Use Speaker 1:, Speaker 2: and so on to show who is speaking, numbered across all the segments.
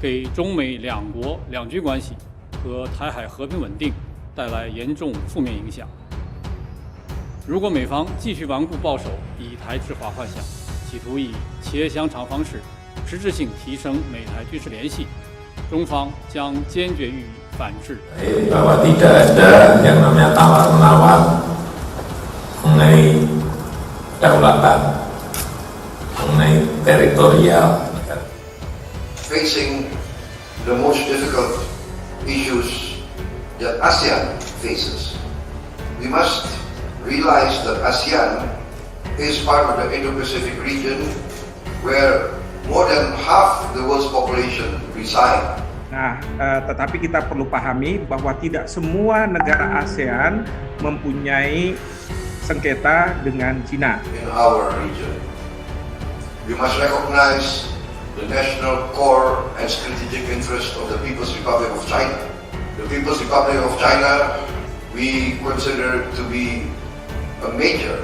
Speaker 1: 给中美两国两局关系和台海和平稳定带来严重负面影响。如果美方继续顽固抱守以台制华幻想，企图以切香肠方式实质性提升美台军事联系，中方将坚决予以反制。
Speaker 2: Bahwa tidak ada yang namanya tawar-menawar mengenai kedaulatan, mengenai teritorial.
Speaker 3: Facing the most difficult issues that ASEAN faces, we must realize that ASEAN is part of the Indo-Pacific region where more than half the world's population reside.
Speaker 4: Nah, tetapi kita perlu pahami bahwa tidak semua negara ASEAN mempunyai sengketa dengan Cina.
Speaker 3: In our region, we must recognize the national core and strategic interest of the People's Republic of China. The People's Republic of China, we consider to be a major.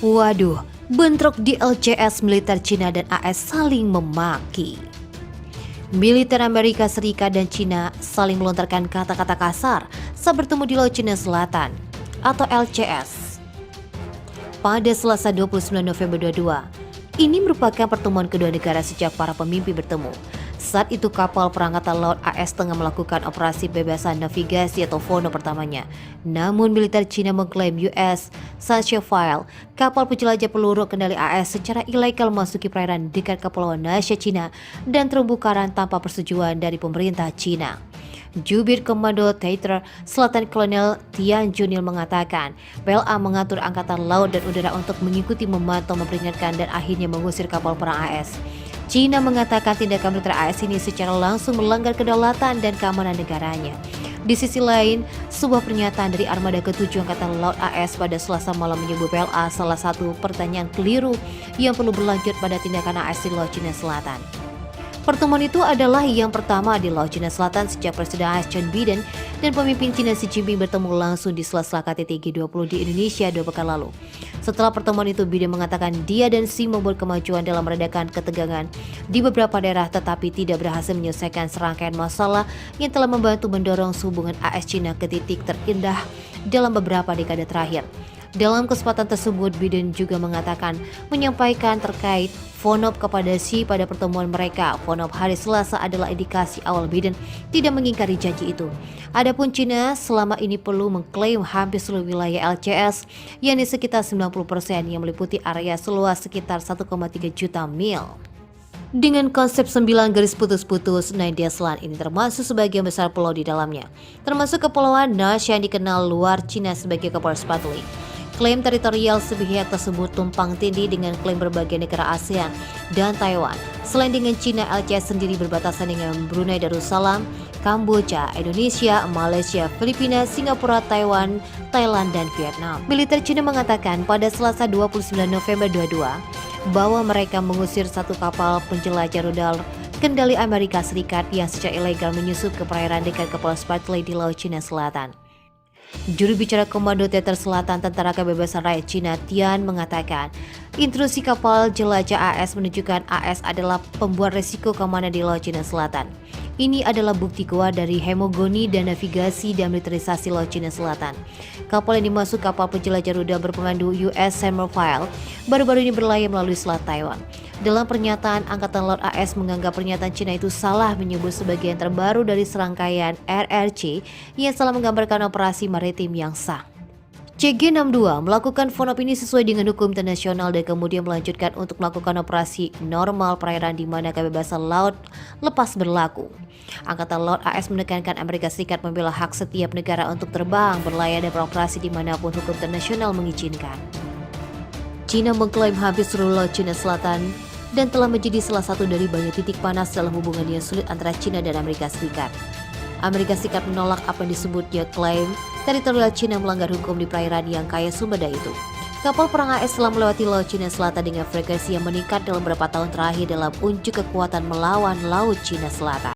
Speaker 5: Waduh, bentrok di LCS militer Cina dan AS saling memaki. Militer Amerika Serikat dan Cina saling melontarkan kata-kata kasar saat bertemu di Laut Cina Selatan atau LCS pada Selasa 29 November 22. Ini merupakan pertemuan kedua negara sejak para pemimpin bertemu. Saat itu kapal perangkatan laut AS tengah melakukan operasi bebasan navigasi atau FONO pertamanya. Namun militer Cina mengklaim US Sunshine, kapal penjelajah peluru kendali AS secara ilegal memasuki perairan dekat Kepulauan Nansha Cina dan terumbu karang tanpa persetujuan dari pemerintah Cina. Jubir Komando Theater Selatan Kolonel Tian Junil mengatakan PLA mengatur angkatan laut dan udara untuk mengikuti, memantau, memperingatkan dan akhirnya mengusir kapal perang AS. Cina mengatakan tindakan militer AS ini secara langsung melanggar kedaulatan dan keamanan negaranya. Di sisi lain, sebuah pernyataan dari Armada ke-7 Angkatan Laut AS pada Selasa malam menyebut PLA salah satu pertanyaan keliru yang perlu berlanjut pada tindakan AS di Laut Cina Selatan. Pertemuan itu adalah yang pertama di Laut Cina Selatan sejak Presiden AS Joe Biden dan pemimpin Cina Xi Jinping bertemu langsung di sela-sela KTT G20 di Indonesia 2 pekan lalu. Setelah pertemuan itu, Biden mengatakan dia dan Xi membuat kemajuan dalam meredakan ketegangan di beberapa daerah tetapi tidak berhasil menyelesaikan serangkaian masalah yang telah membantu mendorong hubungan AS-Cina ke titik terindah dalam beberapa dekade terakhir. Dalam kesempatan tersebut, Biden juga menyampaikan terkait FONOP kepada Xi pada pertemuan mereka. FONOP hari Selasa adalah indikasi awal Biden tidak mengingkari janji itu. Adapun Cina selama ini perlu mengklaim hampir seluruh wilayah LCS, yakni sekitar 90% yang meliputi area seluas sekitar 1,3 juta mil. Dengan konsep 9 garis putus-putus, 9 dash line ini termasuk sebagian besar pulau di dalamnya, termasuk Kepulauan Nansha yang dikenal luar Cina sebagai Kepulauan Spratly. Klaim teritorial sepihak tersebut tumpang tindih dengan klaim berbagai negara ASEAN dan Taiwan. Selain dengan Cina, LCS sendiri berbatasan dengan Brunei Darussalam, Kamboja, Indonesia, Malaysia, Filipina, Singapura, Taiwan, Thailand, dan Vietnam. Militer Cina mengatakan pada Selasa 29 November 22 bahwa mereka mengusir satu kapal penjelajah rudal kendali Amerika Serikat yang secara ilegal menyusup ke perairan dekat Kepulauan Spratly di Laut Cina Selatan. Juru bicara Komando Teater Selatan Tentara Kebebasan Rakyat Cina Tian mengatakan intrusi kapal jelajah AS menunjukkan AS adalah pembuat resiko keamanan di Laut Cina Selatan. Ini adalah bukti kuat dari hegemoni dan navigasi dan militerisasi Laut Cina Selatan. Kapal yang dimaksud kapal penjelajah rudal berpemandu US Sunshine baru-baru ini berlayar melalui Selat Taiwan. Dalam pernyataan, Angkatan Laut AS menganggap pernyataan Cina itu salah menyebut sebagian terbaru dari serangkaian RRC yang salah menggambarkan operasi maritim yang sah. CG62 melakukan FONOP ini sesuai dengan hukum internasional dan kemudian melanjutkan untuk melakukan operasi normal perairan di mana kebebasan laut lepas berlaku. Angkatan Laut AS menekankan Amerika Serikat membela hak setiap negara untuk terbang, berlayar dan beroperasi dimanapun hukum internasional mengizinkan. Cina mengklaim hampir seluruh Laut Cina Selatan dan telah menjadi salah satu dari banyak titik panas dalam hubungan yang sulit antara Cina dan Amerika Serikat. Amerika Serikat menolak apa yang disebutnya klaim teritorial Cina melanggar hukum di perairan yang kaya sumber daya itu. Kapal perang AS telah melewati Laut Cina Selatan dengan frekuensi yang meningkat dalam beberapa tahun terakhir dalam unjuk kekuatan melawan Laut Cina Selatan.